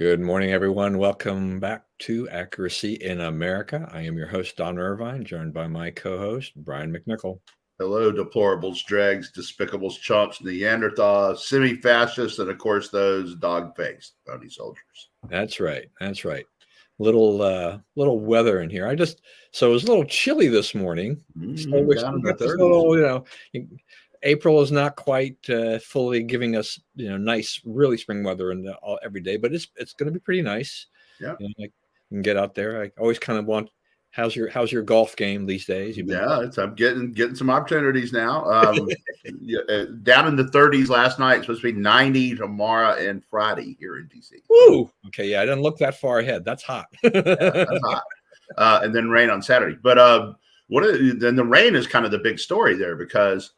Good morning, everyone. Welcome back to Accuracy in America. I am your host, Don Irvine, joined by my co-host, Brian McNichol. Hello, deplorables, dregs, despicables, chumps, Neanderthals, semi-fascists, and of course those dog-faced phony soldiers. That's right. That's right. Little weather in here. So it was a little chilly this morning. So we Down still in the got this 30s. little, April is not quite fully giving us, nice, really spring weather every day, but it's going to be pretty nice. Yeah, I can get out there. I always kind of want. How's your golf game these days? You've been I'm getting some opportunities now. Down in the 30s last night. It's supposed to be 90 tomorrow and Friday here in DC. Woo! Okay, yeah, I didn't look that far ahead. That's hot. Yeah, that's hot. And then rain on Saturday. But then the rain is kind of the big story there because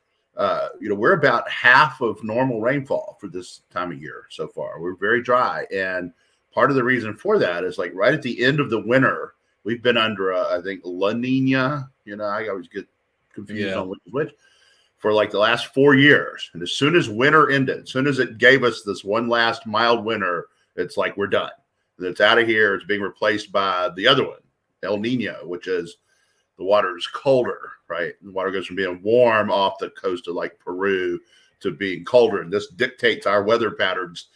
we're about half of normal rainfall for this time of year so far. We're very dry, and part of the reason for that is like right at the end of the winter, we've been under I think La Nina. I always get confused on which is which for like the last 4 years. And as soon as winter ended, as soon as it gave us this one last mild winter, it's like we're done. It's out of here. It's being replaced by the other one, El Nino, which is the water is colder, right? The water goes from being warm off the coast of like Peru to being colder. And this dictates our weather patterns,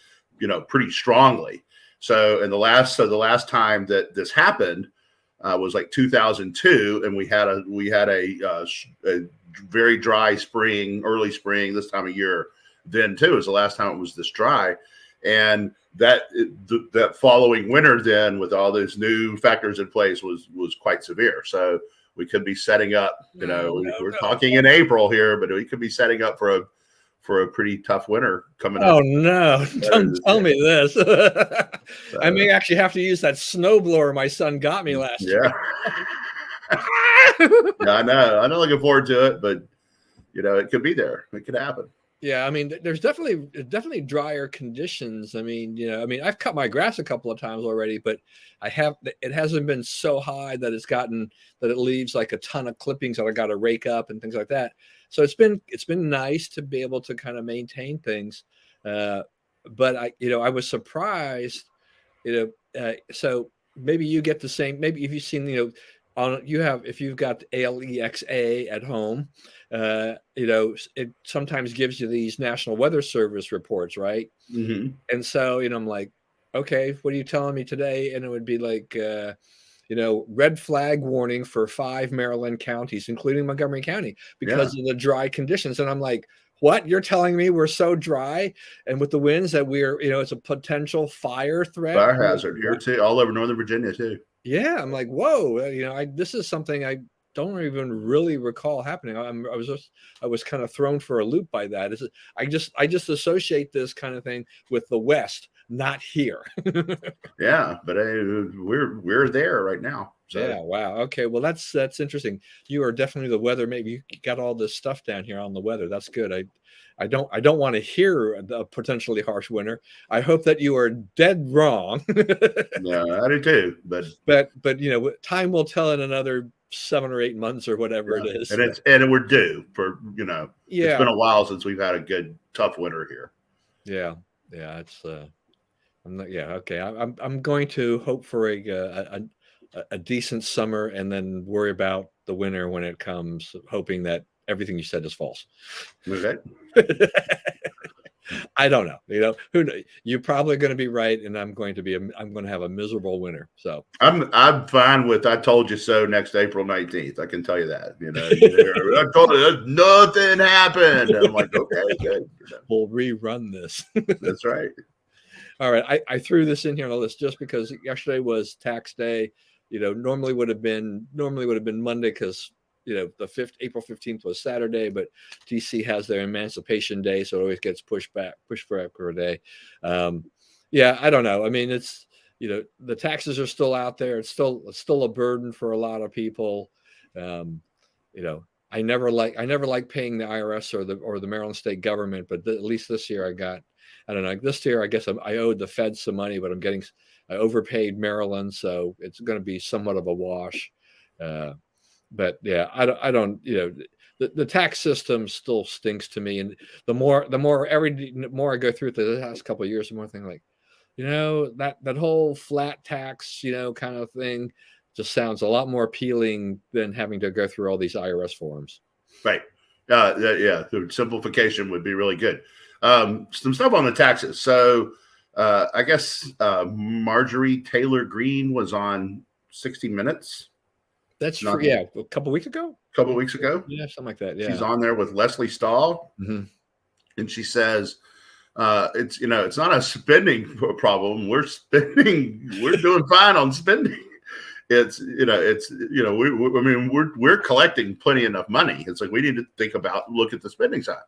pretty strongly. So the last time that this happened was like 2002. And we had a very dry spring, early spring, this time of year then too. It was the last time it was this dry. And that following winter then with all those new factors in place was quite severe. So we could be setting up, we're talking in April here, but we could be setting up for a pretty tough winter coming up. Oh no, don't tell me this. I may actually have to use that snowblower my son got me last year. Yeah, I know. I'm not looking forward to it, but it could be there. It could happen. Yeah, I mean, there's definitely drier conditions. I mean, I've cut my grass a couple of times already, but it hasn't been so high that it leaves like a ton of clippings that I got to rake up and things like that. So it's been nice to be able to kind of maintain things. But I was surprised, so maybe you get the same, maybe if you've seen, if you've got Alexa at home, it sometimes gives you these National Weather Service reports, right? Mm-hmm. And so, I'm like, okay, what are you telling me today? And it would be like, red flag warning for 5 Maryland counties, including Montgomery County, because of the dry conditions. And I'm like, what? You're telling me we're so dry and with the winds that we're, it's a potential fire threat? Fire hazard here too, all over Northern Virginia too. Yeah, I'm like, whoa, this is something I don't even really recall happening. I was kind of thrown for a loop by that. I just associate this kind of thing with the West, not here. Yeah, but we're there right now. So. Yeah, wow. Okay, well that's interesting. You are definitely the weather. Maybe you got all this stuff down here on the weather. That's good. I don't want to hear a potentially harsh winter. I hope that you are dead wrong. Yeah, I do too. But time will tell in another 7 or 8 months or whatever it is. And we're due for It's been a while since we've had a good tough winter here. Yeah, it's okay. I'm going to hope for a decent summer and then worry about the winter when it comes, hoping that everything you said is false. Okay. I don't know. Who knows? You're probably going to be right, and I'm going to have a miserable winter. So I'm fine with "I told you so" next April 19th. I can tell you that. I told you nothing happened. And I'm like, okay, good. We'll rerun this. That's right. All right, I threw this in here on the list just because yesterday was tax day. Normally would have been Monday because April 15th was Saturday, but DC has their Emancipation Day, so it always gets pushed back for a day. I don't know. I mean, it's the taxes are still out there. It's still a burden for a lot of people. I never like paying the IRS or the Maryland state government, but at least this year I don't know. This year I guess I owed the Fed some money, but I overpaid Maryland, so it's going to be somewhat of a wash. But yeah, I don't, the tax system still stinks to me. And the more I go through it the last couple of years, the more thing like, that whole flat tax, kind of thing just sounds a lot more appealing than having to go through all these IRS forms. Right. Yeah. The simplification would be really good. Some stuff on the taxes. So I guess Marjorie Taylor Greene was on 60 Minutes. That's true. Yeah, a couple weeks ago. Yeah, something like that. Yeah, she's on there with Leslie Stahl, and she says it's not a spending problem. We're doing fine on spending. We're collecting plenty enough money. It's like we need to look at the spending side.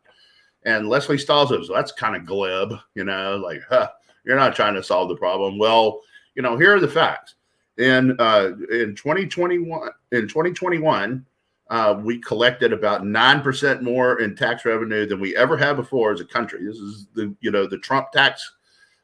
And Leslie Stahl says, well, that's kind of glib, you're not trying to solve the problem. Well, here are the facts. In 2021, we collected about 9% more in tax revenue than we ever had before as a country. This is the Trump tax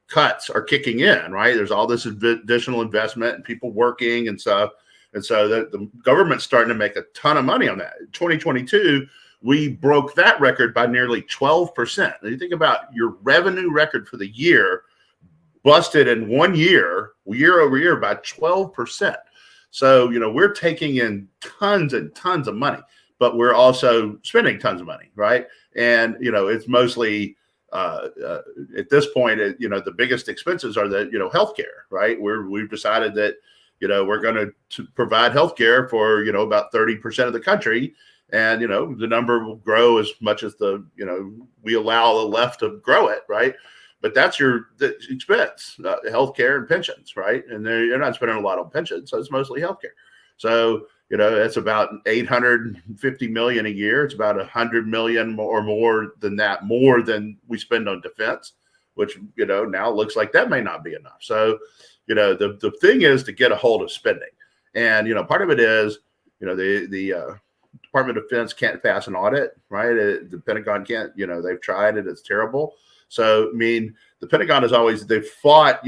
cuts are kicking in, right? There's all this additional investment and people working and stuff. And so the government's starting to make a ton of money on that. In 2022, we broke that record by nearly 12%. And you think about your revenue record for the year busted in 1 year over year by 12%. So, we're taking in tons and tons of money, but we're also spending tons of money, right? And, it's mostly at this point, the biggest expenses are the, healthcare, right? We've decided that, we're going to provide healthcare for, about 30% of the country. And, the number will grow as much as we allow the left to grow it, right? But that's the expense, healthcare and pensions, right? And you're not spending a lot on pensions, so it's mostly healthcare. So, that's about $850 million a year. It's about $100 million or more than that, more than we spend on defense, which, now looks like that may not be enough. So, the thing is to get a hold of spending. And, part of it is, the Department of Defense can't pass an audit, right? The Pentagon can't, they've tried it. It's terrible. So, the Pentagon they've fought,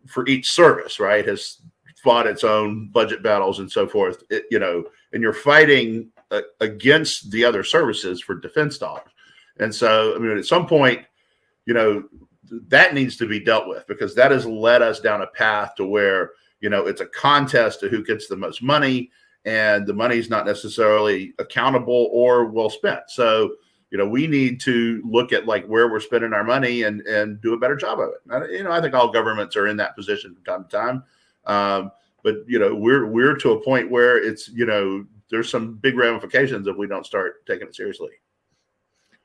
for each service, right, has fought its own budget battles and so forth, and you're fighting against the other services for defense dollars. And so, at some point, that needs to be dealt with, because that has led us down a path to where, it's a contest to who gets the most money, and the money is not necessarily accountable or well spent. So, we need to look at where we're spending our money and do a better job of it. I think all governments are in that position from time to time. But we're to a point where it's, there's some big ramifications if we don't start taking it seriously.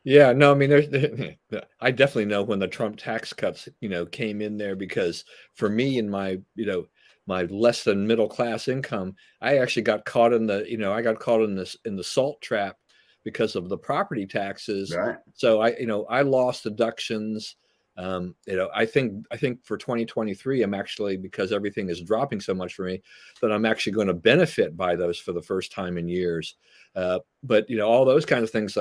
Yeah, no, I definitely know when the Trump tax cuts, came in there, because for me and my, my less than middle class income, I actually got caught in the salt trap because of the property taxes. Right. So I lost deductions. I think for 2023, I'm actually, because everything is dropping so much for me, that I'm actually going to benefit by those for the first time in years. But all those kinds of things,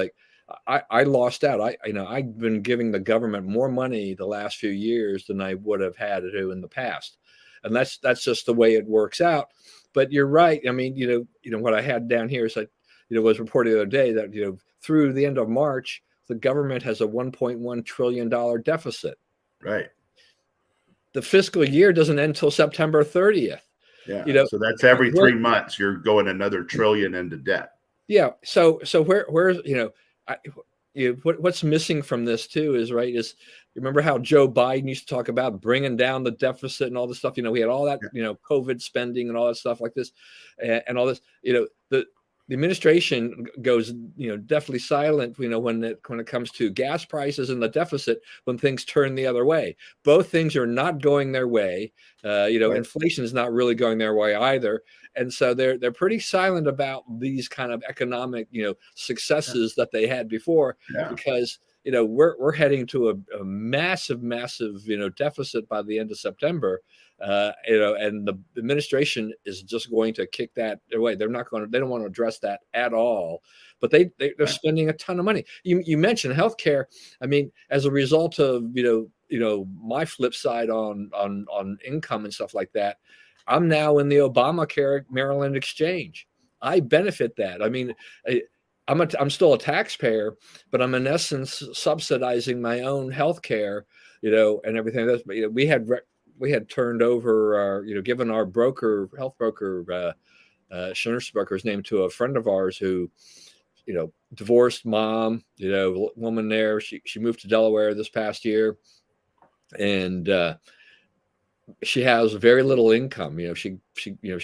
I lost out. I've been giving the government more money the last few years than I would have had to do in the past. And that's just the way it works out. But you're right. What I had down here is was reported the other day that, through the end of March, the government has a $1.1 trillion deficit. Right. The fiscal year doesn't end until September 30th. Yeah. So that's every 3 months you're going another trillion into debt. Yeah. So where's what's missing from this too is you remember how Joe Biden used to talk about bringing down the deficit and all this stuff. We had all that COVID spending and all that stuff like this, and all this. The administration goes, definitely silent, when it comes to gas prices and the deficit, when things turn the other way. Both things are not going their way. Right. Inflation is not really going their way either. And so they're pretty silent about these kind of economic, successes that they had before, because, we're heading to a massive, deficit by the end of September. And the administration is just going to kick that away. They don't want to address that at all, but they're spending a ton of money. You mentioned healthcare. As a result of, my flip side on income and stuff like that, I'm now in the Obamacare Maryland exchange. I benefit that. I'm still a taxpayer, but I'm in essence subsidizing my own health care, and everything. But we had turned over our, given our health broker, insurance broker's name to a friend of ours who, divorced mom, woman there. She moved to Delaware this past year, and she has very little income. She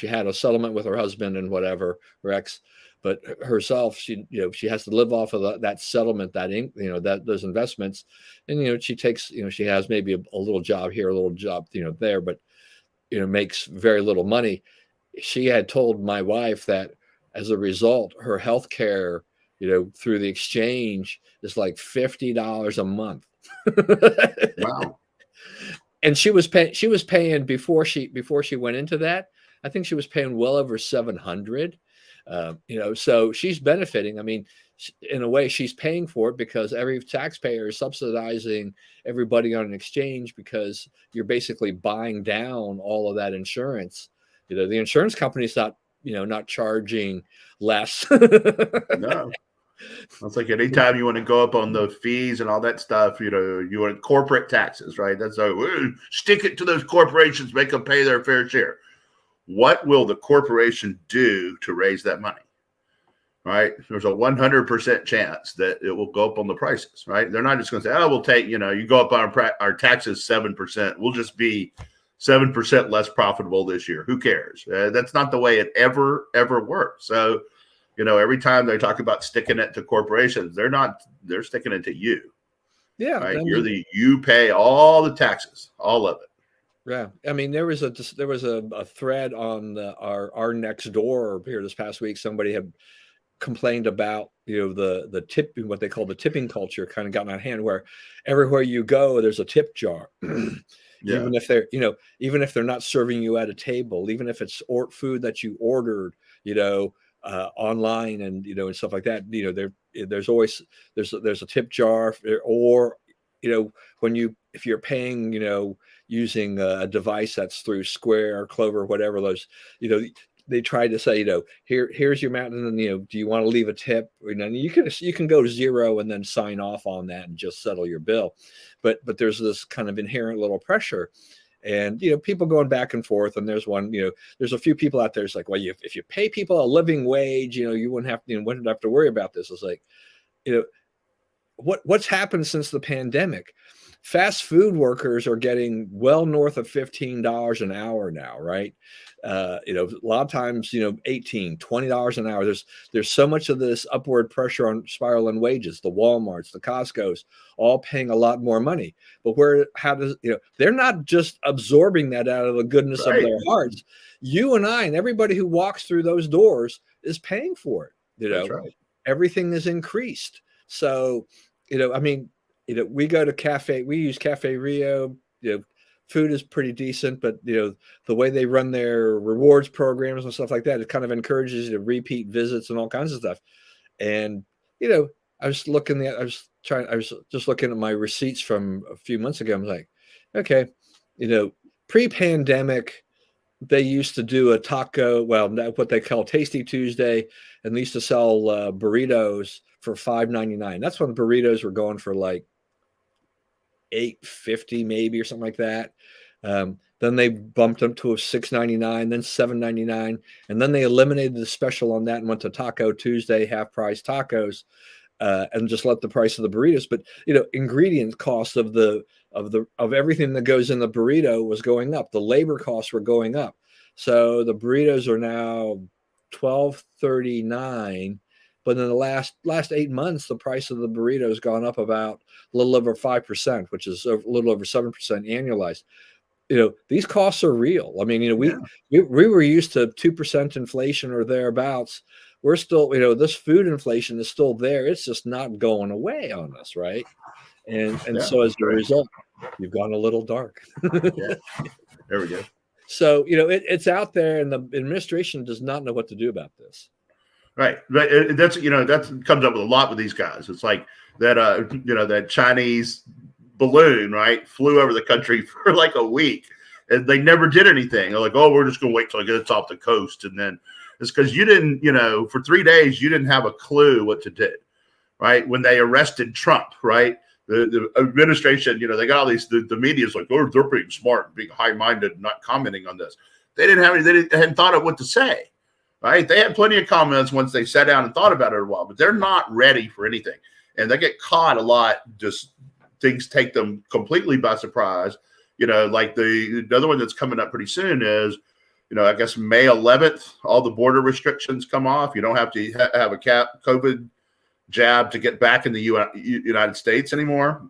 had a settlement with her husband and whatever, her ex, but herself, she has to live off of that settlement, that those investments, and she takes, she has maybe a little job here, a little job, there, but makes very little money. She had told my wife that as a result, her health care, through the exchange is like $50 a month. Wow. And she was paying before she went into that. I think she was paying well over 700. So she's benefiting. I mean, in a way, she's paying for it because every taxpayer is subsidizing everybody on an exchange, because you're basically buying down all of that insurance. The insurance company's not charging less. No. It's like anytime you want to go up on the fees and all that stuff, you want corporate taxes, right? That's stick it to those corporations, make them pay their fair share. What will the corporation do to raise that money? Right? There's a 100% chance that it will go up on the prices, right? They're not just going to say, oh, we'll take, you go up on our taxes 7%. We'll just be 7% less profitable this year. Who cares? That's not the way it ever works. So, every time they talk about sticking it to corporations, they're sticking it to you. Yeah. Right? You pay all the taxes, all of it. Yeah. I mean, there was a thread on our next door here this past week. Somebody had complained about, the tip, what they call the tipping culture, kind of gotten out of hand, where everywhere you go, there's a tip jar. Yeah. Even if they're not serving you at a table, even if it's food that you ordered, online and and stuff like that, there's always there's a tip jar, or if you're paying using a device that's through Square or Clover, whatever those, they try to say, here's your amount, and then do you want to leave a tip? You can go 0 and then sign off on that and just settle your bill, but there's this kind of inherent little pressure. And people going back and forth, and there's there's a few people out there. It's like, well, if you pay people a living wage, you wouldn't have to worry about this. It's like, what's happened since the pandemic? Fast food workers are getting well north of $15 an hour now, right? A lot of times, $18, $20 an hour. There's so much of this upward pressure on spiraling wages. The Walmarts, the Costco's, all paying a lot more money. But they're not just absorbing that out of the goodness of their hearts. You and I and everybody who walks through those doors is paying for it. That's right. Everything is increased. So, I mean, we go to we use Cafe Rio, food is pretty decent, but the way they run their rewards programs and stuff like that, it kind of encourages you to repeat visits and all kinds of stuff. And I was just looking at my receipts from a few months ago. I'm like, okay, pre-pandemic, they used to do a taco, what they call Tasty Tuesday, and they used to sell burritos for $5.99. That's when burritos were going for like $8.50 maybe, or something like that. Then they bumped them to a $6.99, then $7.99, and then they eliminated the special on that and went to Taco Tuesday, half price tacos, and just let the price of the burritos. But ingredient cost of everything that goes in the burrito was going up. The labor costs were going up, so the burritos are now $12.39. But in the last 8 months, the price of the burrito has gone up about a little over 5%, which is a little over 7% annualized. These costs are real. I mean, we were used to 2% inflation or thereabouts. We're still, this food inflation is still there. It's just not going away on us, right? And so as a result, you've gone a little dark. Yeah. There we go. So, it's out there, and the administration does not know what to do about this. Right. But that comes up with a lot with these guys. It's like that, that Chinese balloon, right, flew over the country for like a week, and they never did anything. They're like, oh, we're just going to wait till it gets off the coast, and then It's because you didn't, for 3 days, you didn't have a clue what to do, right? When they arrested Trump, right? The administration, they got all these, the media's like, oh, they're being smart, being high-minded, not commenting on this. They hadn't thought of what to say, right? They had plenty of comments once they sat down and thought about it a while, but they're not ready for anything. And they get caught a lot, just things take them completely by surprise. Like the other one that's coming up pretty soon is, I guess May 11th, all the border restrictions come off. You don't have to have a COVID jab to get back in the United States anymore.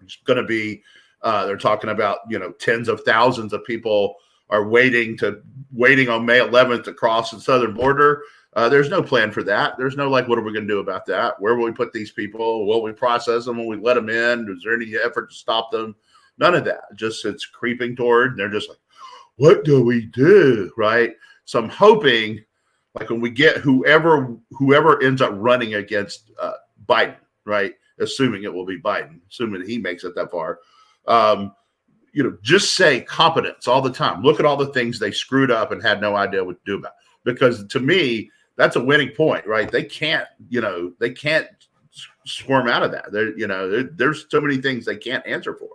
It's going to be, they're talking about, tens of thousands of people are waiting on May 11th to cross the southern border. There's no plan for that. There's no what are we going to do about that? Where will we put these people? Will we process them? Will we let them in? Is there any effort to stop them? None of that. Just it's creeping toward. They're just like, what do we do? Right. So I'm hoping when we get whoever ends up running against Biden, right? Assuming it will be Biden, assuming he makes it that far. Just say competence all the time. Look at all the things they screwed up and had no idea what to do about. Because to me, that's a winning point, right? They can't squirm out of that. There's so many things they can't answer for.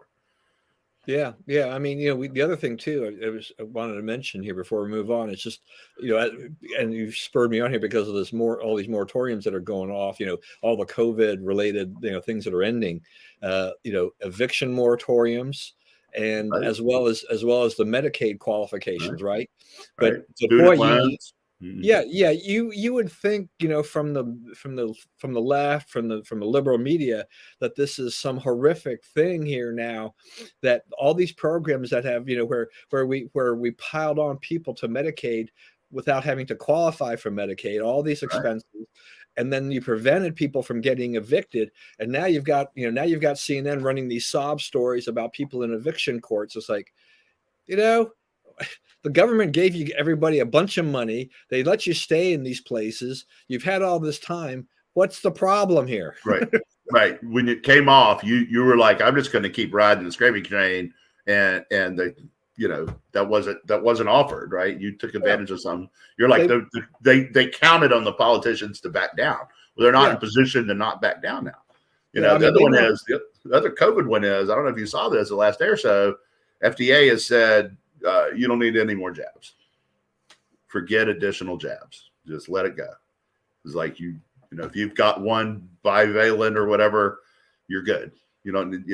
Yeah. I mean, the other thing too, I wanted to mention here before we move on, it's just, and you've spurred me on here because of all these moratoriums that are going off, all the COVID related, things that are ending, eviction moratoriums, and right. as well as the Medicaid qualifications, right? But boy, you would think, from the left, from the liberal media, that this is some horrific thing here now, that all these programs that have, where we piled on people to Medicaid without having to qualify for Medicaid, all these expenses. Right. And then you prevented people from getting evicted. And now you've got CNN running these sob stories about people in eviction courts. It's like, the government gave everybody a bunch of money. They let you stay in these places. You've had all this time. What's the problem here? Right. Right. When it came off, you were like, I'm just going to keep riding the gravy train. And they, that wasn't offered, right? You took advantage of something. You're like, they counted on the politicians to back down. Well, they're not in position to not back down now. The other COVID one is, I don't know if you saw this the last day or so, FDA has said, you don't need any more jabs. Forget additional jabs. Just let it go. It's like if you've got one bivalent or whatever, you're good. You don't need,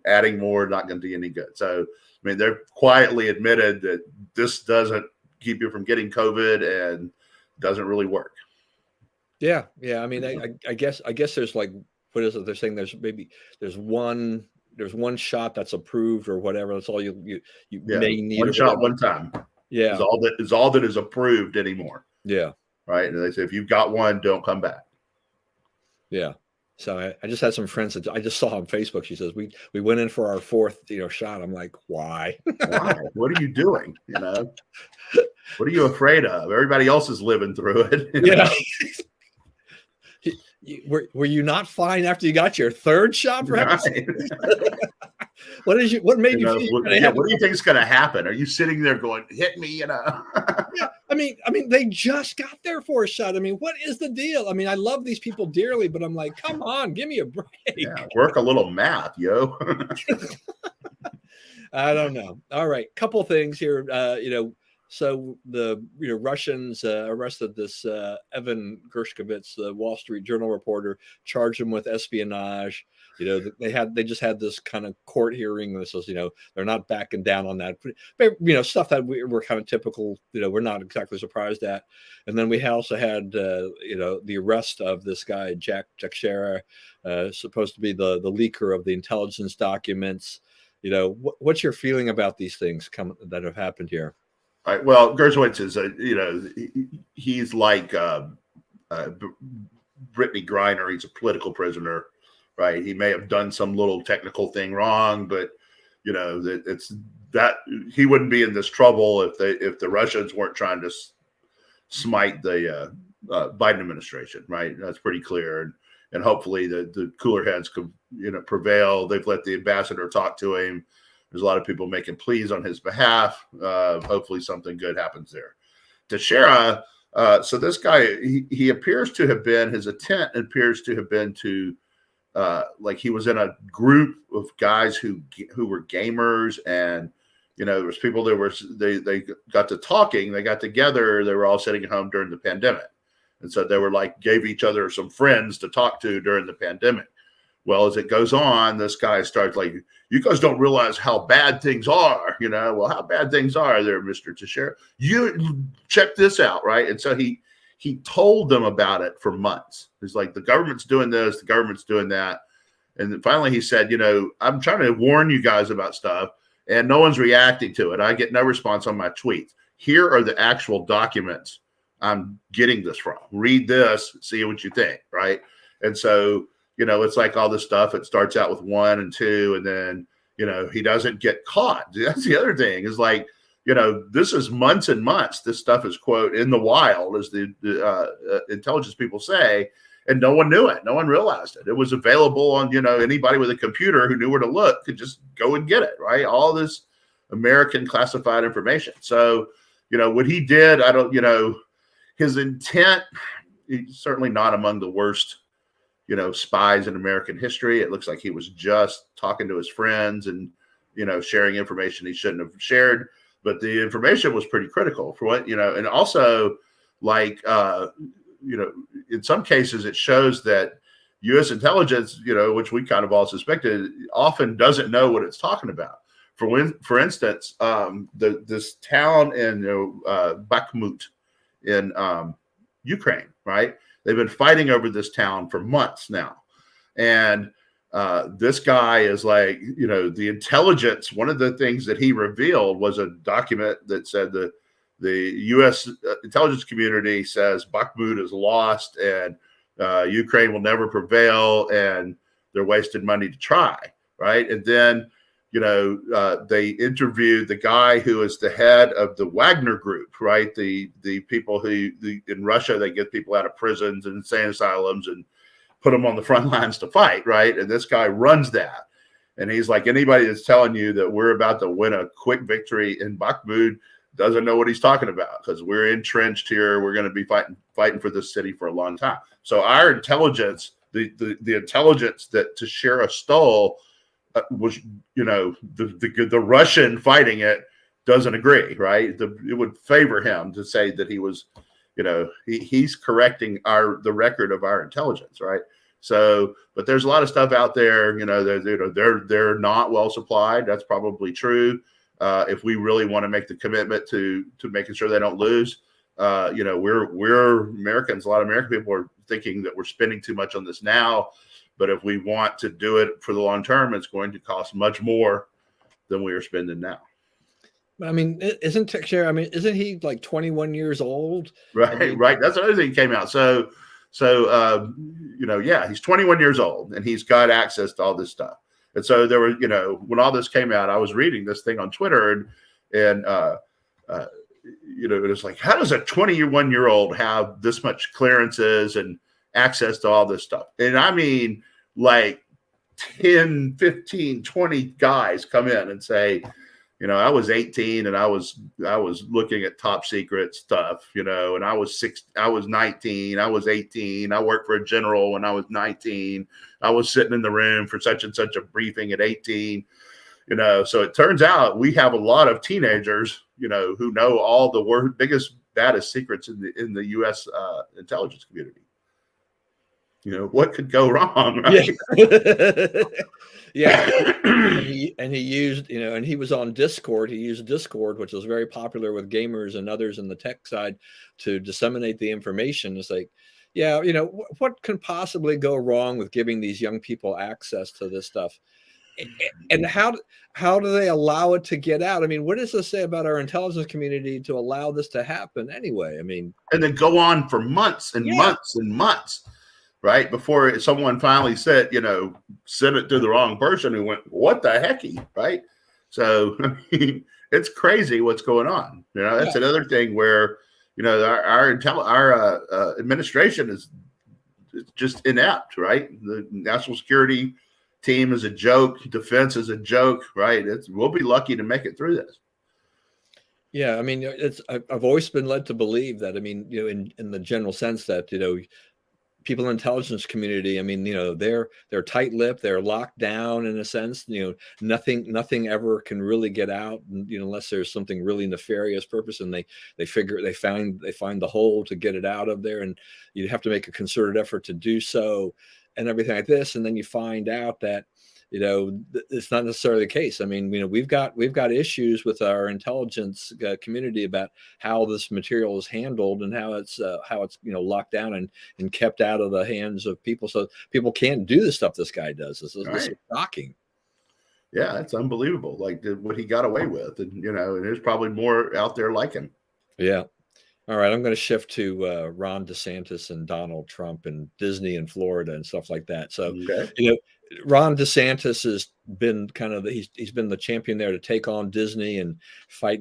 adding more, not going to do any good. So, I mean, they're quietly admitted that this doesn't keep you from getting COVID and doesn't really work. Yeah. I mean, I guess there's what is it? They're saying there's one shot that's approved or whatever. That's all you may need. One shot, one time. Yeah, is all that is approved anymore. Yeah, right. And they say if you've got one, don't come back. Yeah. So I just had some friends that I just saw on Facebook. She says we went in for our fourth shot. I'm like, why? Why? What are you doing? What are you afraid of? Everybody else is living through it. Yeah. Were you not fine after you got your third shot? Perhaps? Right. What made you feel? What do you think is going to happen? Are you sitting there going, "Hit me"? Yeah. I mean, they just got their fourth shot. I mean, what is the deal? I mean, I love these people dearly, but I'm like, come on, give me a break. Yeah, work a little math, yo. I don't know. All right, couple things here. So the Russians arrested this Evan Gershkovich, the Wall Street Journal reporter, charged him with espionage. They just had this kind of court hearing. This was, they're not backing down on that. But, stuff that we're kind of typical. We're not exactly surprised at. And then we also had the arrest of this guy Jack Teixeira, supposed to be the leaker of the intelligence documents. What's your feeling about these things that have happened here? All right. Well, Gershkovich is he's like Brittany Griner. He's a political prisoner, right? He may have done some little technical thing wrong, but it's that he wouldn't be in this trouble if the Russians weren't trying to smite the Biden administration, right? That's pretty clear, and hopefully the cooler heads could prevail. They've let the ambassador talk to him. There's a lot of people making pleas on his behalf. Hopefully something good happens there. Teixeira, so this guy, he appears to have been, his intent appears to have been to, like he was in a group of guys who were gamers, and there was people that were they got to talking, they got together, they were all sitting at home during the pandemic, and so they were like gave each other some friends to talk to during the pandemic. Well, as it goes on, this guy starts like, you guys don't realize how bad things are, well, how bad things are there, Mr. Teixeira. You check this out, right? And so he told them about it for months. He's like, the government's doing this, the government's doing that. And then finally he said, I'm trying to warn you guys about stuff, and no one's reacting to it. I get no response on my tweets. Here are the actual documents I'm getting this from. Read this, see what you think, right? And so, it's like all this stuff. It starts out with 1 and 2, and then, he doesn't get caught. That's the other thing is like, this is months and months. This stuff is, quote, in the wild, as the intelligence people say, and no one knew it. No one realized it. It was available on, anybody with a computer who knew where to look could just go and get it, right? All this American classified information. So, what he did, I don't, his intent, he's certainly not among the worst spies in American history. It looks like he was just talking to his friends and, sharing information he shouldn't have shared. But the information was pretty critical for what, and also like, in some cases it shows that U.S. intelligence, which we kind of all suspected, often doesn't know what it's talking about. For instance, this town in Bakhmut in Ukraine, right? They've been fighting over this town for months now. And this guy is like, the intelligence, one of the things that he revealed was a document that said the U.S. intelligence community says Bakhmut is lost and Ukraine will never prevail and they're wasting money to try, right? And then, they interviewed the guy who is the head of the Wagner group, right? The people who in Russia, they get people out of prisons and insane asylums and put them on the front lines to fight, right? And this guy runs that. And he's like, anybody that's telling you that we're about to win a quick victory in Bakhmut doesn't know what he's talking about, because we're entrenched here. We're going to be fighting for this city for a long time. So our intelligence, the intelligence that Teixeira stole, was, the Russian fighting it doesn't agree, right? It would favor him to say that he was, he's correcting the record of our intelligence, right? So, but there's a lot of stuff out there, they're not well supplied. That's probably true. If we really want to make the commitment to making sure they don't lose, we're Americans. A lot of American people are thinking that we're spending too much on this now. But if we want to do it for the long term, it's going to cost much more than we are spending now. I mean, isn't Teixeira, isn't he like 21 years old? Right, right. That's another thing that came out. So, he's 21 years old and he's got access to all this stuff. And so there were, when all this came out, I was reading this thing on Twitter and it was like, how does a 21-year-old have this much clearances and access to all this stuff? And I mean, like 10, 15, 20 guys come in and say, I was 18 and I was looking at top secret stuff, and I was 19, I was 18, I worked for a general when I was 19, I was sitting in the room for such and such a briefing at 18, so it turns out we have a lot of teenagers, who know all the biggest, baddest secrets in the U.S. Intelligence community. What could go wrong, right? Yeah. and he used, and he was on Discord. He used Discord, which was very popular with gamers and others in the tech side, to disseminate the information. It's like, what can possibly go wrong with giving these young people access to this stuff? And how do they allow it to get out? What does this say about our intelligence community to allow this to happen anyway? And then go on for months and months and months. Right before someone finally said, sent it to the wrong person who went, what the hecky, right? So it's crazy what's going on. That's another thing where, our administration is just inept, right? The national security team is a joke. Defense is a joke, right? We'll be lucky to make it through this. Yeah, I mean, I've always been led to believe that. I mean, in the general sense that people in the intelligence community, I mean, they're tight-lipped, they're locked down in a sense. Nothing ever can really get out, unless there's something really nefarious purpose, and they find the hole to get it out of there, and you have to make a concerted effort to do so, and everything like this, and then you find out that it's not necessarily the case. I mean, we've got issues with our intelligence community about how this material is handled and how it's locked down and kept out of the hands of people, so people can't do the stuff this guy does. This is Right. shocking. Yeah, it's unbelievable. Like what he got away with, and and there's probably more out there like him. Yeah. All right, I'm going to shift to Ron DeSantis and Donald Trump and Disney in Florida and stuff like that. So, Okay. you know, Ron DeSantis has been kind of he's been the champion there to take on Disney and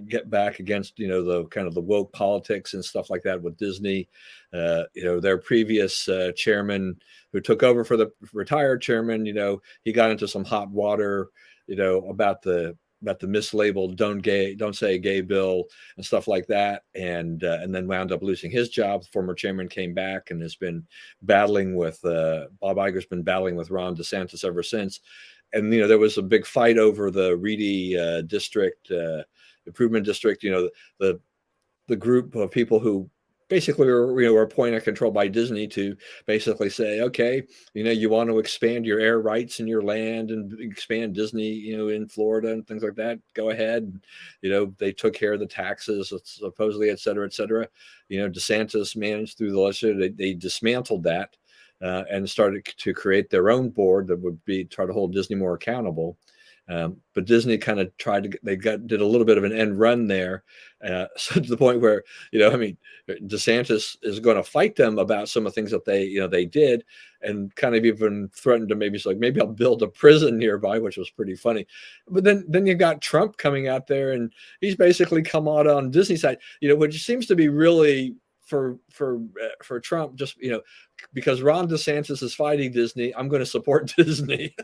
get back against the kind of the woke politics and stuff like that with Disney. Their previous chairman who took over for the retired chairman, he got into some hot water, about the mislabeled "Don't Say Gay" bill and stuff like that, and then wound up losing his job. The former chairman came back and has been battling with Bob Iger's been battling with Ron DeSantis ever since. And there was a big fight over the Reedy district, improvement district. The group of people who basically were appointed and controlled by Disney to basically say, okay, you want to expand your air rights in your land and expand Disney, in Florida and things like that, go ahead. They took care of the taxes, supposedly, et cetera, et cetera. DeSantis managed through the legislature, they dismantled that and started to create their own board that would try to hold Disney more accountable. But Disney kind of did a little bit of an end run there, so to the point where DeSantis is going to fight them about some of the things that they did, and kind of even threatened to maybe maybe I'll build a prison nearby, which was pretty funny. But then you got Trump coming out there, and he's basically come out on Disney's side, which seems to be really for Trump, just because Ron DeSantis is fighting Disney, I'm going to support Disney.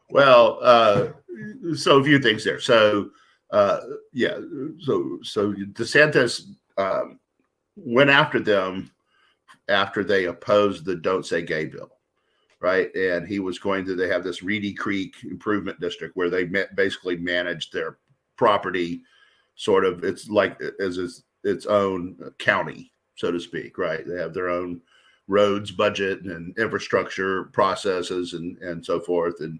Well, so a few things there. So, yeah, so DeSantis went after them after they opposed the "Don't Say Gay" bill, right? And he was they have this Reedy Creek Improvement District where they basically managed their property, sort of. It's like as its own county, so to speak, right? They have their own roads budget and infrastructure processes and so forth, and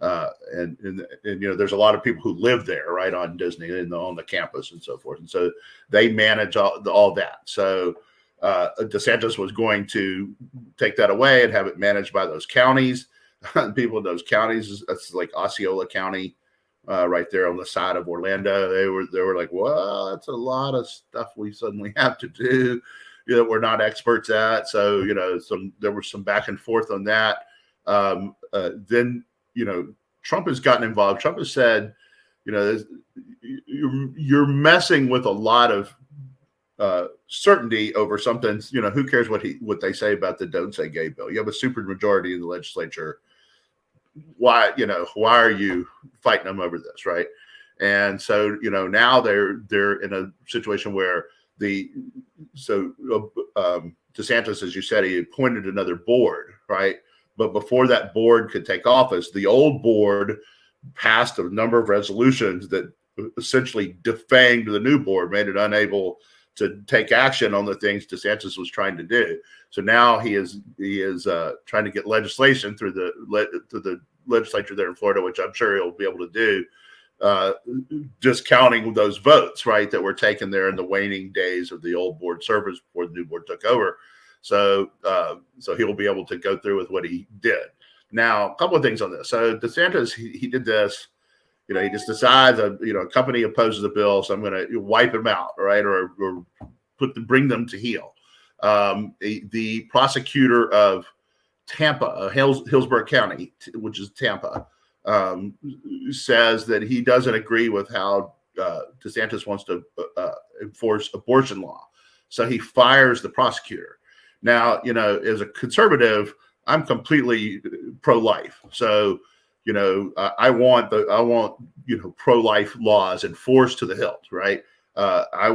there's a lot of people who live there, right, on Disney and on the campus and so forth, and so they manage all that. So DeSantis was going to take that away and have it managed by those counties. People in those counties, that's like Osceola County, right there on the side of Orlando. They were like, well, that's a lot of stuff we suddenly have to do that we're not experts at. So there was some back and forth on that. Then Trump has gotten involved. Trump has said, you're messing with a lot of certainty over something. Who cares what they say about the "Don't Say Gay" bill? You have a super majority in the legislature. Why are you fighting them over this, right? And so now they're in a situation where DeSantis, as you said, he appointed another board, right? But before that board could take office, the old board passed a number of resolutions that essentially defanged the new board, made it unable to take action on the things DeSantis was trying to do. So now he is trying to get legislation through the legislature there in Florida, which I'm sure he'll be able to do, discounting those votes, right, that were taken there in the waning days of the old board service before the new board took over. So he'll be able to go through with what he did. Now, a couple of things on this. So DeSantis, he did this. He just decides, a company opposes the bill, so I'm going to wipe him out, right, or bring them to heel. The prosecutor of Tampa, Hillsborough County, which is Tampa, says that he doesn't agree with how DeSantis wants to enforce abortion law. So he fires the prosecutor. Now, as a conservative, I'm completely pro-life. So, I want pro-life laws enforced to the hilt, right? I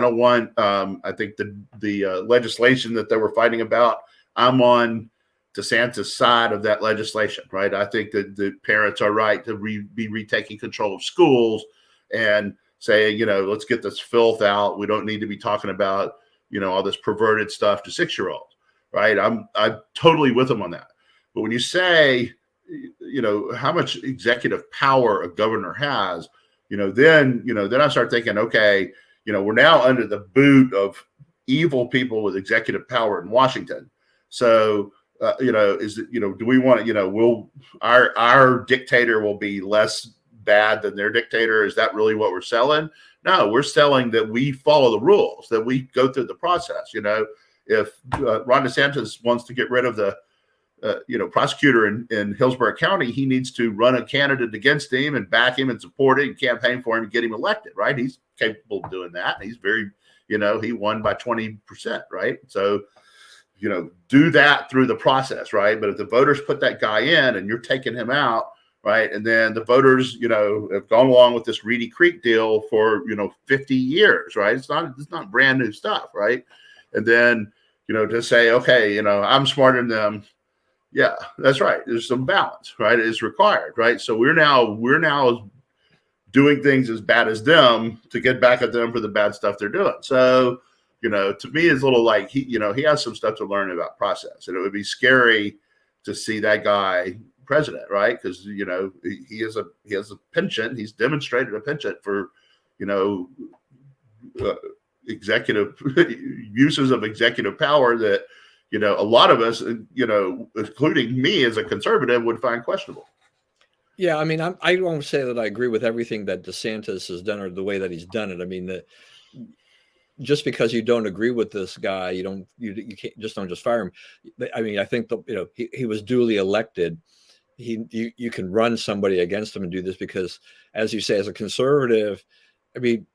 don't want, I think the legislation that they were fighting about, I'm on DeSantis' side of that legislation, right? I think that the parents are right to be retaking control of schools and say, let's get this filth out. We don't need to be talking about, all this perverted stuff to 6-year-olds, right? I'm totally with them on that. But when you say, how much executive power a governor has, then I start thinking, okay, we're now under the boot of evil people with executive power in Washington. So, do we want to, will our dictator will be less bad than their dictator? Is that really what we're selling? No, we're selling that we follow the rules, that we go through the process. If Ron DeSantis wants to get rid of the prosecutor in Hillsborough County, he needs to run a candidate against him and back him and support him and campaign for him and get him elected, right? He's capable of doing that. He's very, he won by 20%, right? So, do that through the process, right? But if the voters put that guy in and you're taking him out, right? And then the voters, have gone along with this Reedy Creek deal for, 50 years, right? It's not brand new stuff, right? And then, to say, okay, I'm smarter than them. Yeah, that's right. There's some balance, right? It is required, right? So we're now doing things as bad as them to get back at them for the bad stuff they're doing. So, to me, it's a little like he has some stuff to learn about process, and it would be scary to see that guy president, right? Because he has a penchant. He's demonstrated a penchant for executive uses of executive power that a lot of us, including me as a conservative, would find questionable. Yeah, I mean, I won't say that I agree with everything that DeSantis has done or the way that he's done it. I mean, just because you don't agree with this guy, you can't just fire him. I mean, I think he was duly elected. You can run somebody against him and do this because, as you say, as a conservative, I mean,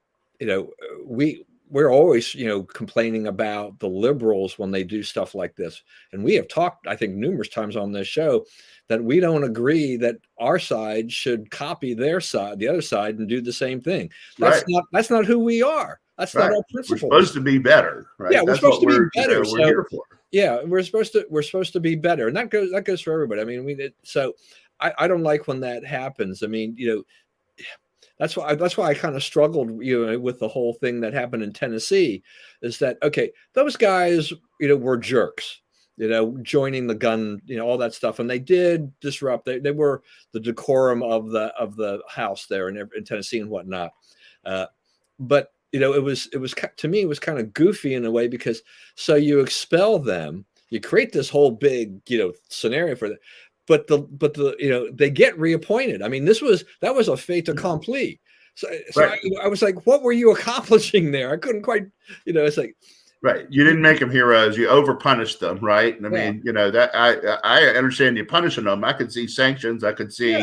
we're always, complaining about the liberals when they do stuff like this. And we have talked, I think, numerous times on this show that we don't agree that our side should copy their side, the other side, and do the same thing. That's not who we are. That's not our principle. We're supposed to be better, right? Yeah, we're supposed to be better. We're here for. Yeah, we're supposed to be better. And that goes for everybody. I mean, so I don't like when that happens. I mean, that's why I kind of struggled, with the whole thing that happened in Tennessee, is that, okay, those guys, were jerks, joining the gun, all that stuff. And they did disrupt, they were the decorum of the house there in Tennessee and whatnot. But, it was to me, it was kind of goofy in a way, because so you expel them, you create this whole big, scenario for that. But they get reappointed. I mean, that was a fait accompli. So right. I was like, what were you accomplishing there? I couldn't quite, it's like, right. You didn't make them heroes. You overpunished them, right? I mean, that I understand you punishing them. I could see sanctions. I could see,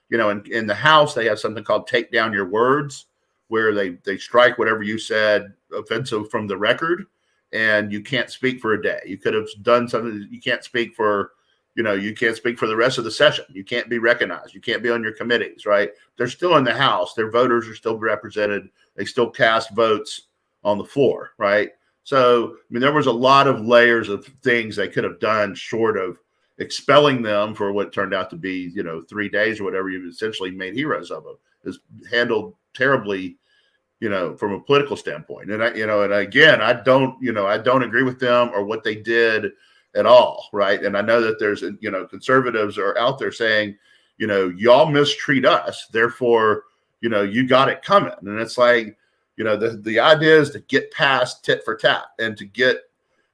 in the House they have something called take down your words, where they strike whatever you said offensive from the record, and you can't speak for a day. You could have done something. You can't speak for. You can't speak for the rest of the session. You can't be recognized. You can't be on your committees, right? They're still in the House. Their voters are still represented. They still cast votes on the floor, right? So, I mean, there was a lot of layers of things they could have done short of expelling them for what turned out to be, 3 days or whatever. You essentially made heroes of them. It's handled terribly, from a political standpoint. And and again, I don't agree with them or what they did at all, right? And I know that there's, conservatives are out there saying, y'all mistreat us, therefore, you got it coming. And it's like, the idea is to get past tit for tat and to get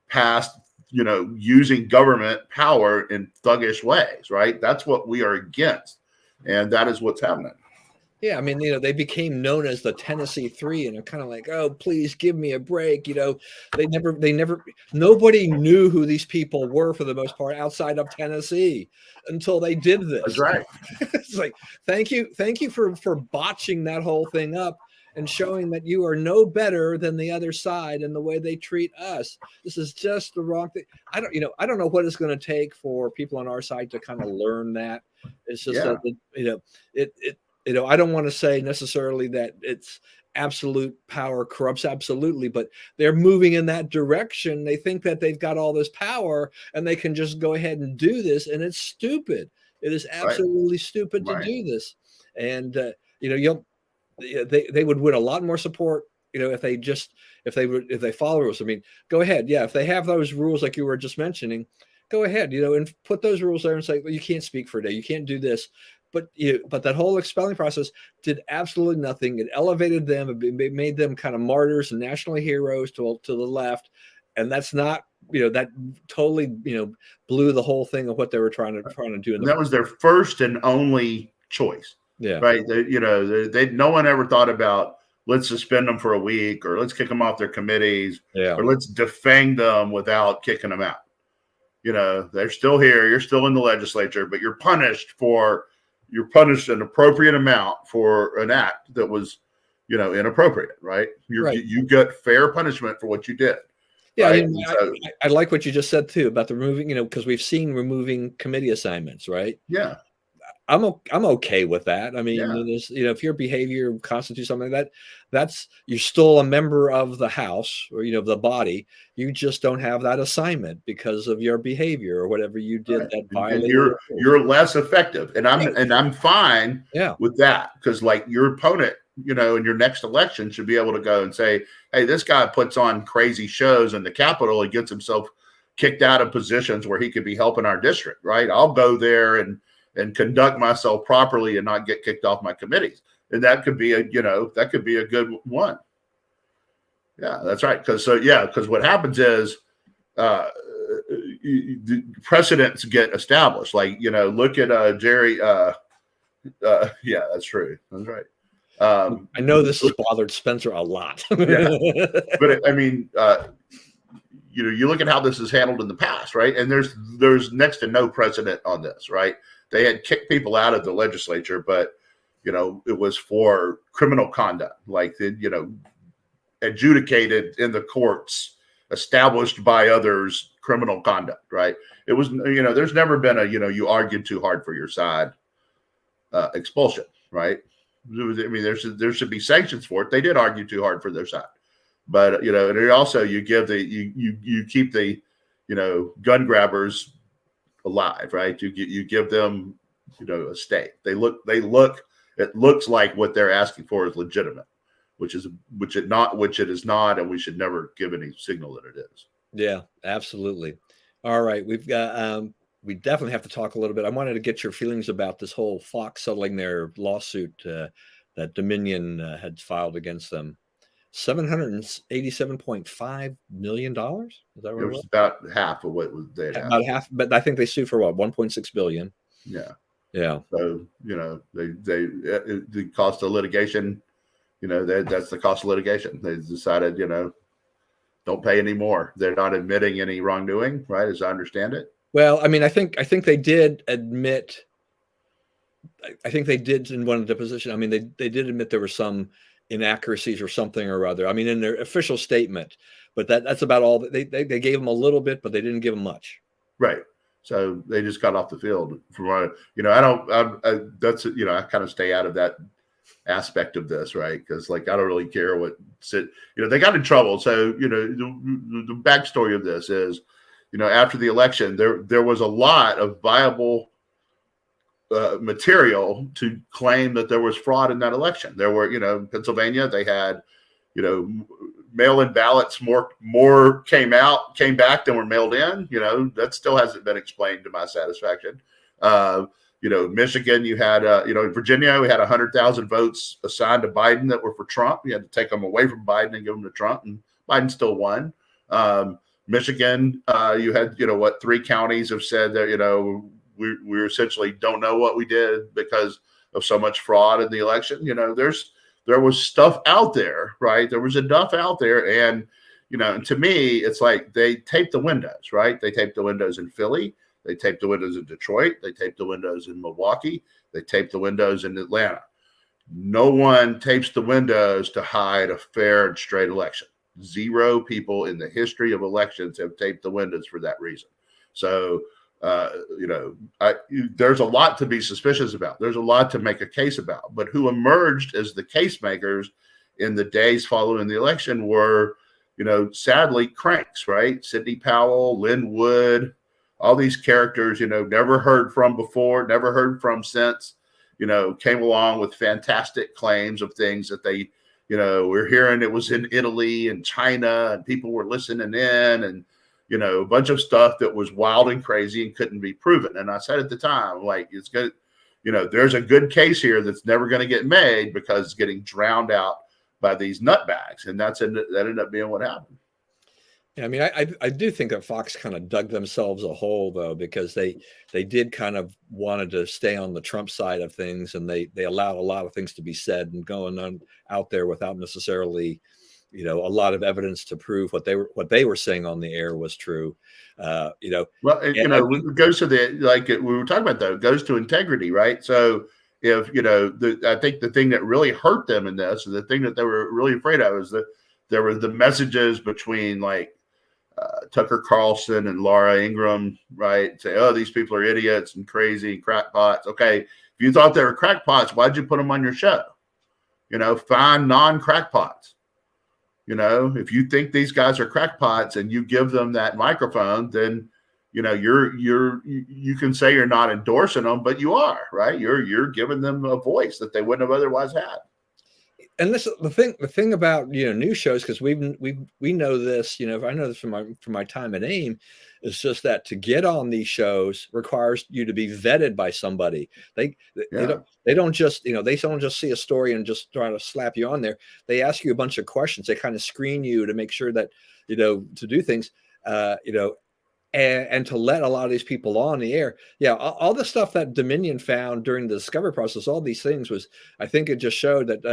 past, using government power in thuggish ways, right? That's what we are against. And that is what's happening. Yeah, I mean, they became known as the Tennessee Three, and they're kind of like, oh, please give me a break. Nobody knew who these people were for the most part outside of Tennessee until they did this. That's right. It's like, thank you for botching that whole thing up and showing that you are no better than the other side in the way they treat us. This is just the wrong thing. I don't know what it's going to take for people on our side to kind of learn that. It's just that, I don't want to say necessarily that it's absolute power corrupts absolutely, but they're moving in that direction. They think that they've got all this power and they can just go ahead and do this, and it's stupid. It is Right. absolutely stupid to Right. do this. And they would win a lot more support, if they follow rules. I mean, go ahead. Yeah, if they have those rules like you were just mentioning, go ahead, and put those rules there and say, well, you can't speak for a day, you can't do this. But that whole expelling process did absolutely nothing. It elevated them. It made them kind of martyrs and national heroes to the left, and that's not, that totally, blew the whole thing of what they were trying to do. And that was their first and only choice. Yeah. Right. No one ever thought about, let's suspend them for a week, or let's kick them off their committees, or let's defang them without kicking them out. They're still here. You're still in the legislature, but you're punished an appropriate amount for an act that was, inappropriate. Right. You got fair punishment for what you did. Yeah, right? I like what you just said too about the removing, because we've seen removing committee assignments, right? Yeah. I'm okay with that. I mean, yeah. If your behavior constitutes something that's you're still a member of the House or the body. You just don't have that assignment because of your behavior or whatever you did that violated. And you're less effective, and I'm fine with that, because like your opponent, in your next election should be able to go and say, hey, this guy puts on crazy shows in the Capitol and gets himself kicked out of positions where he could be helping our district. Right? I'll go there and conduct myself properly and not get kicked off my committees. And that could be a good one. Yeah, that's right. Because what happens is the precedents get established. Like, look at Jerry. Yeah, that's true. That's right. I know this has bothered Spencer a lot. Yeah. But you look at how this is handled in the past, right? And there's next to no precedent on this, right? They had kicked people out of the legislature, but it was for criminal conduct, like adjudicated in the courts, established by others, criminal conduct, right? It was, there's never been a, you argued too hard for your side expulsion, right? I mean, there should be sanctions for it. They did argue too hard for their side, but and also you give you keep the gun grabbers alive, right? You give them a stake. It looks like what they're asking for is legitimate, which it is not, and we should never give any signal that it is. Yeah, absolutely. All right, we've got we definitely have to talk a little bit. I wanted to get your feelings about this whole Fox settling their lawsuit that Dominion had filed against them. $787.5 million. Is that right? It was about half of what was there. About half, but I think they sued for what, 1.6 billion. Yeah. Yeah. So the cost of litigation, that's the cost of litigation. They decided, don't pay any more. They're not admitting any wrongdoing, right? As I understand it. Well, I mean, I think they did admit. I think they did in one of the depositions. I mean, they did admit there were some inaccuracies or something or other. I mean, in their official statement, but that's about all. They gave them a little bit, but they didn't give them much. Right. So they just got off the field. From I kind of stay out of that aspect of this, right? Because I don't really care what they got in trouble. So the backstory of this is, after the election, there was a lot of viable material to claim that there was fraud in that election. There were, in Pennsylvania, they had, mail-in ballots, more came back than were mailed in. That still hasn't been explained to my satisfaction. Michigan, you had, Virginia, we had 100,000 votes assigned to Biden that were for Trump. You had to take them away from Biden and give them to Trump, and Biden still won. Michigan, you had, 3 counties have said that, we essentially don't know what we did because of so much fraud in the election. There was stuff out there, right? There was enough out there. And, and to me, it's like they taped the windows, right? They taped the windows in Philly. They taped the windows in Detroit. They taped the windows in Milwaukee. They taped the windows in Atlanta. No one tapes the windows to hide a fair and straight election. 0 people in the history of elections have taped the windows for that reason. So, there's a lot to be suspicious about. There's a lot to make a case about. But who emerged as the case makers in the days following the election were, sadly cranks, right? Sidney Powell, Lynn Wood, all these characters, never heard from before, never heard from since, came along with fantastic claims of things that they, we're hearing it was in Italy and China and people were listening in, and, a bunch of stuff that was wild and crazy and couldn't be proven. And I said at the time, like, it's good, there's a good case here that's never going to get made because it's getting drowned out by these nutbags. And that ended up being what happened. Yeah, I mean, I do think that Fox kind of dug themselves a hole, though, because they did kind of wanted to stay on the Trump side of things, and they allowed a lot of things to be said and going on out there without necessarily, a lot of evidence to prove what they were saying on the air was true. Well, it goes to we were talking about, though, it goes to integrity, right? So if I think the thing that really hurt them in this, the thing that they were really afraid of, is that there were the messages between Tucker Carlson and Laura Ingraham, right? Say, oh, these people are idiots and crazy and crackpots. Okay, if you thought they were crackpots, why'd you put them on your show? Find non-crackpots. If you think these guys are crackpots and you give them that microphone, then you can say you're not endorsing them, but you are, right? You're giving them a voice that they wouldn't have otherwise had. And this the thing about news shows, because we know this, I know this from my time at AIM, is just that to get on these shows requires you to be vetted by somebody. They don't just see a story and just try to slap you on there. They ask you a bunch of questions. They kind of screen you to make sure that to do things and to let a lot of these people on the air. Yeah, all the stuff that Dominion found during the discovery process, all these things I think it just showed that,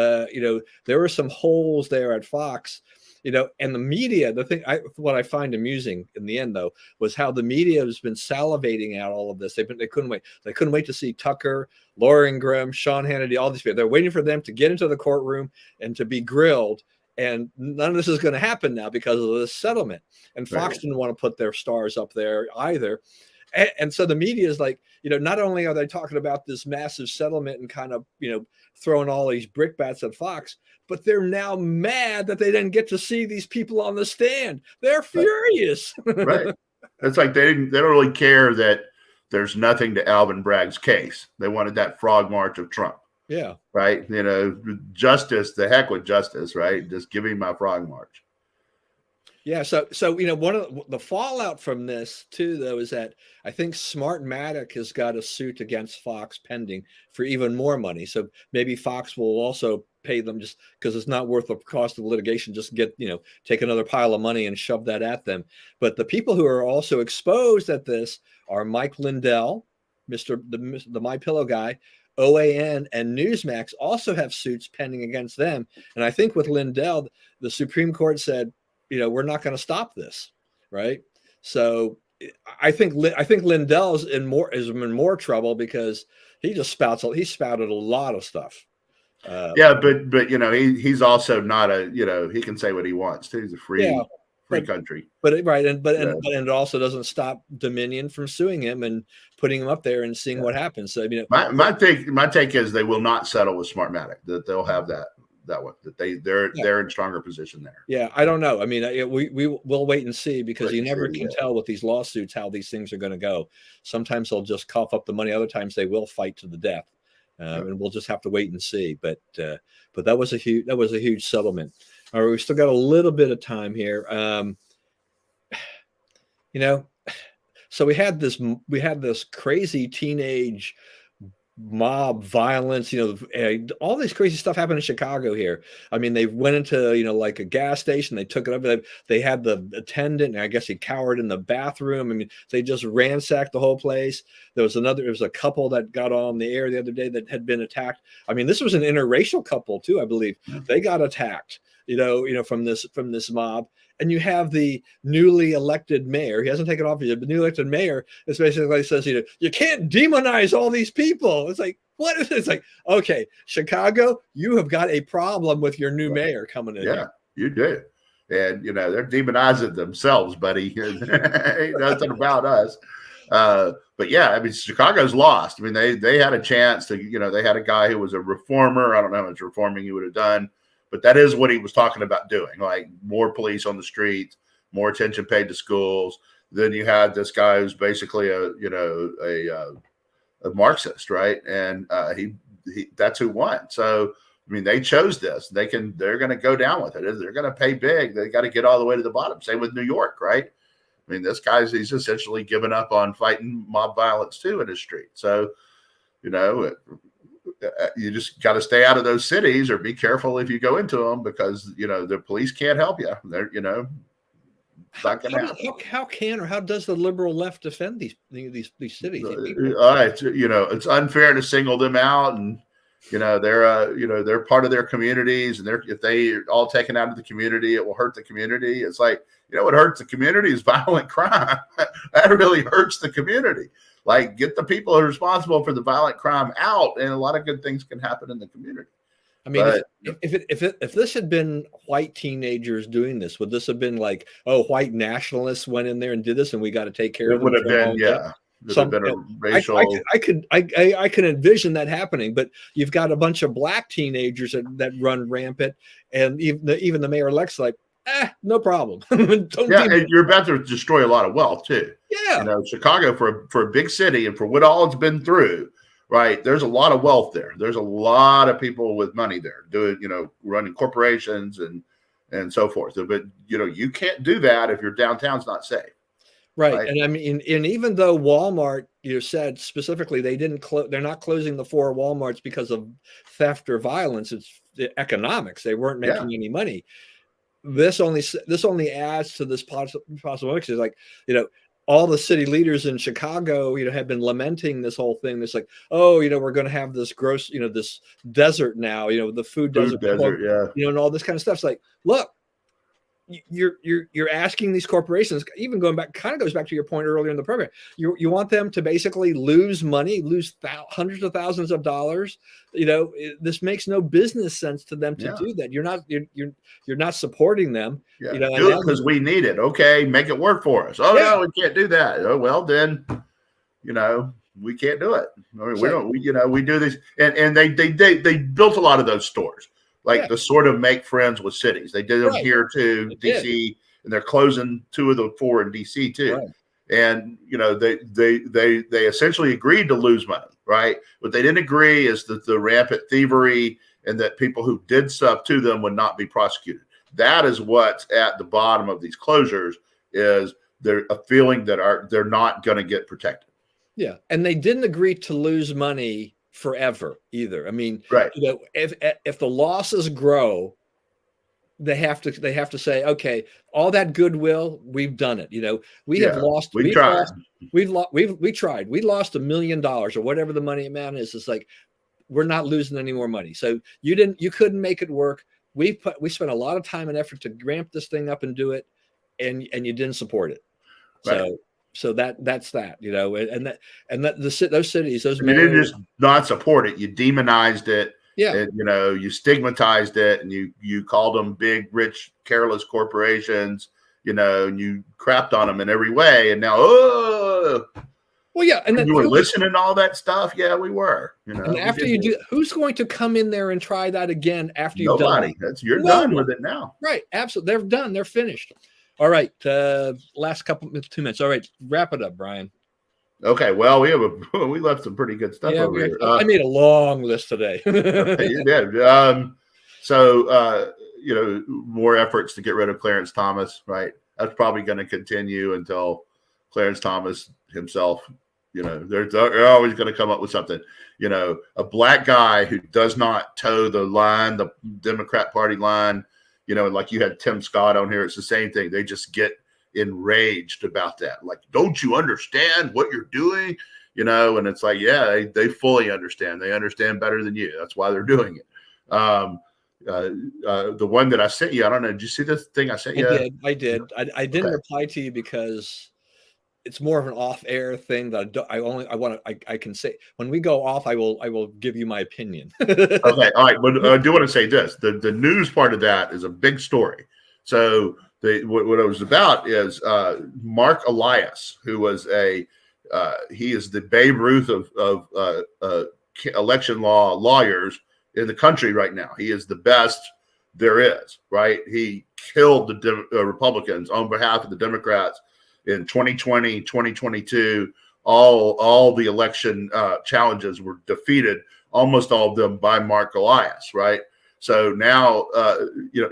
there were some holes there at Fox, and the media, what I find amusing in the end, though, was how the media has been salivating out all of this. They couldn't wait. They couldn't wait to see Tucker, Laura Ingraham, Sean Hannity, all these people. They're waiting for them to get into the courtroom and to be grilled. And none of this is going to happen now because of this settlement. And Fox didn't want to put their stars up there either. And so the media is like, not only are they talking about this massive settlement and kind of, throwing all these brickbats at Fox, but they're now mad that they didn't get to see these people on the stand. They're furious. Right. It's like they don't really care that there's nothing to Alvin Bragg's case. They wanted that frog march of Trump. Yeah. Right. Justice, the heck with justice, right? Just give me my frog march. Yeah. So, one of the fallout from this too, though, is that I think Smartmatic has got a suit against Fox pending for even more money. So maybe Fox will also pay them just because it's not worth the cost of litigation. Just take another pile of money and shove that at them. But the people who are also exposed at this are Mike Lindell, the My Pillow guy, OAN, and Newsmax also have suits pending against them. And I think with Lindell, the Supreme Court said, we're not going to stop this, right? So I think Lindell's is in more trouble because he spouted a lot of stuff. But he's also not he can say what he wants too. He's a free country. But it also doesn't stop Dominion from suing him and putting him up there and seeing what happens. So my take is they will not settle with Smartmatic. That they'll have that one, that they're in stronger position there. Yeah, I don't know. I mean, we'll wait and see, because you never can tell with these lawsuits how these things are going to go. Sometimes they'll just cough up the money. Other times they will fight to the death, and we'll just have to wait and see. But that was a huge settlement. All right, we still got a little bit of time here. So we had this crazy teenage mob violence, all this crazy stuff happened in Chicago here. I mean, they went into, like a gas station, they took it over. They had the attendant, and I guess he cowered in the bathroom. I mean, they just ransacked the whole place. There was a couple that got on the air the other day that had been attacked. I mean, this was an interracial couple too, I believe. They got attacked, from this mob. And you have the newly elected mayor. He hasn't taken office yet, but the newly elected mayor is basically says, you can't demonize all these people. It's like, what is it? It's like, okay, Chicago, you have got a problem with your new mayor coming in. Yeah, here. You do. And, they're demonizing themselves, buddy. Ain't nothing about us. But yeah, I mean, Chicago's lost. I mean, they had a chance to, they had a guy who was a reformer. I don't know how much reforming he would have done, but that is what he was talking about doing, like more police on the streets, more attention paid to schools. Then you had this guy who's basically a Marxist, right? And he that's who won. So I mean, they chose this. They're going to go down with it. They're going to pay big. They got to get all the way to the bottom. Same with New York, right? I mean, he's essentially given up on fighting mob violence too in his street. So, you just got to stay out of those cities or be careful if you go into them, because, the police can't help you. They're, how can or how does the liberal left defend these cities? It's unfair to single them out, and they're part of their communities, and if they are all taken out of the community, it will hurt the community. It's like, what hurts the community is violent crime. That really hurts the community. Like, get the people who are responsible for the violent crime out, and a lot of good things can happen in the community. I mean, if this had been white teenagers doing this, would this have been like, white nationalists went in there and did this, and we got to take care of them? It would have been, yeah. Racial. I can envision that happening, but you've got a bunch of black teenagers that run rampant, and even the mayor-elect's like, no problem. And you're about to destroy a lot of wealth too. Yeah, Chicago for a big city, and for what all it's been through, right? There's a lot of wealth there. There's a lot of people with money there doing, running corporations and so forth. But you can't do that if your downtown's not safe. Right. And I mean, and even though Walmart, said specifically they're not closing the 4 Walmarts because of theft or violence. It's the economics. They weren't making any money. This only adds to this possible because, like, all the city leaders in Chicago, have been lamenting this whole thing. It's like, we're going to have this gross, this desert now, the food desert, and all this kind of stuff. It's like, look, you're asking these corporations, even goes back to your point earlier in the program. You want them to basically lose money, lose hundreds of thousands of dollars. This makes no business sense to them to do that. You're not supporting them. Do it because we need it. Okay, make it work for us. No, we can't do that. Oh well, then we can't do it. I mean, we do this, and they built a lot of those stores. Like the sort of make friends with cities. They did them here too, DC, and they're closing 2 of the 4 in DC too. Right. And they essentially agreed to lose money, right? What they didn't agree is that the rampant thievery and that people who did stuff to them would not be prosecuted. That is what's at the bottom of these closures, is they're a feeling that they're not going to get protected. Yeah, and they didn't agree to lose money forever either. I mean, if the losses grow, they have to say, okay, all that goodwill, we've done it. We have lost. We tried. We lost $1 million or whatever the money amount is. It's like, we're not losing any more money. So you couldn't make it work. We spent a lot of time and effort to ramp this thing up and do it, and you didn't support it. Right. So that's that, and those cities, those you didn't just not support it. You demonized it. Yeah. And, you stigmatized it, and you called them big, rich, careless corporations, and you crapped on them in every way. And now, well, yeah. And then you were listening to all that stuff. Yeah, we were, And after you do, who's going to come in there and try that again after you've done it? You're done with it now. Right. Absolutely. They're done. They're finished. All right. Last 2 minutes. All right. Wrap it up, Brian. Okay. Well, we left some pretty good stuff over here. I made a long list today. You did. More efforts to get rid of Clarence Thomas, right? That's probably going to continue until Clarence Thomas himself, they're always going to come up with something. A black guy who does not toe the Democrat Party line, like you had Tim Scott on here. It's the same thing. They just get enraged about that. Like, don't you understand what you're doing? And it's like, yeah, they fully understand. They understand better than you. That's why they're doing it. The one that I sent you, I don't know. Did you see this thing I sent you? I did. I didn't reply to you because it's more of an off-air thing that I can say when we go off. I will give you my opinion. Okay, all right. But I do want to say this: the news part of that is a big story. So what it was about is Mark Elias, who was he is the Babe Ruth of election lawyers in the country right now. He is the best there is, right? He killed the Republicans on behalf of the Democrats in 2020, 2022. All the election challenges were defeated, almost all of them by Mark Elias, right? So now,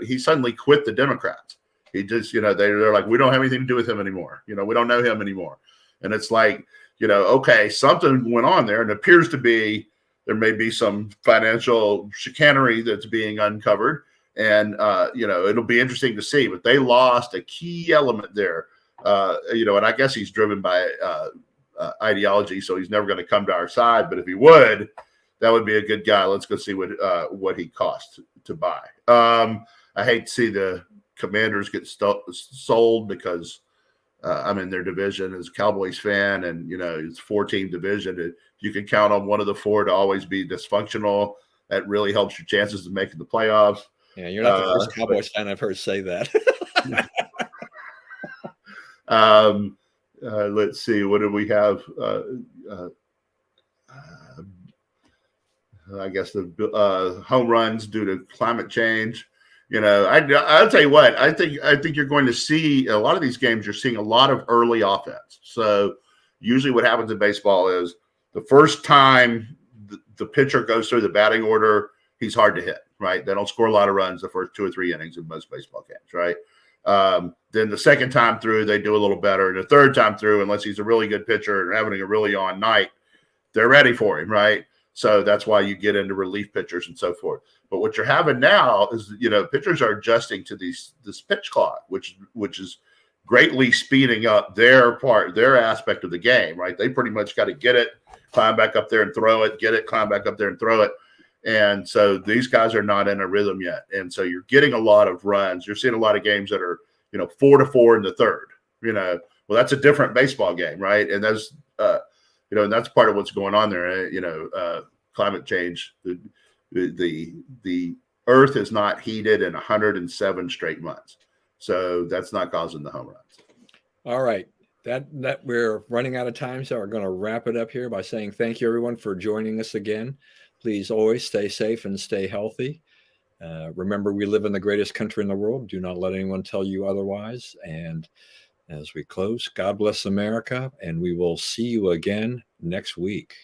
he suddenly quit the Democrats. He just, they're like, we don't have anything to do with him anymore. We don't know him anymore. And it's like, okay, something went on there, and it appears to be there may be some financial chicanery that's being uncovered. And, it'll be interesting to see. But they lost a key element there, and I guess he's driven by ideology, so he's never going to come to our side. But if he would, that would be a good guy. Let's go see what he costs to buy. I hate to see the Commanders get sold because I'm in their division as a Cowboys fan, and it's a 4-team division. If you can count on one of the 4 to always be dysfunctional, that really helps your chances of making the playoffs. Yeah, you're not the first Cowboys fan I've heard say that. Let's see, what do we have? I guess the home runs due to climate change. I'll tell you what, I think you're going to see a lot of these games. You're seeing a lot of early offense. So usually what happens in baseball is the first time the pitcher goes through the batting order, he's hard to hit, right? They don't score a lot of runs the first 2 or 3 innings in most baseball games, right? Then the second time through, they do a little better. And the third time through, unless he's a really good pitcher and having a really on night, they're ready for him, right? So that's why you get into relief pitchers and so forth. But what you're having now is, pitchers are adjusting to this pitch clock, which is greatly speeding up their aspect of the game, right? They pretty much got to get it, climb back up there and throw it, get it, climb back up there and throw it. And so these guys are not in a rhythm yet. And so you're getting a lot of runs. You're seeing a lot of games that are, 4-4 in the third, well, that's a different baseball game, right? And that's, and that's part of what's going on there. Climate change, the earth is not heated in 107 straight months. So that's not causing the home runs. All right. That we're running out of time. So we're going to wrap it up here by saying thank you, everyone, for joining us again. Please always stay safe and stay healthy. Remember, we live in the greatest country in the world. Do not let anyone tell you otherwise. And as we close, God bless America, and we will see you again next week.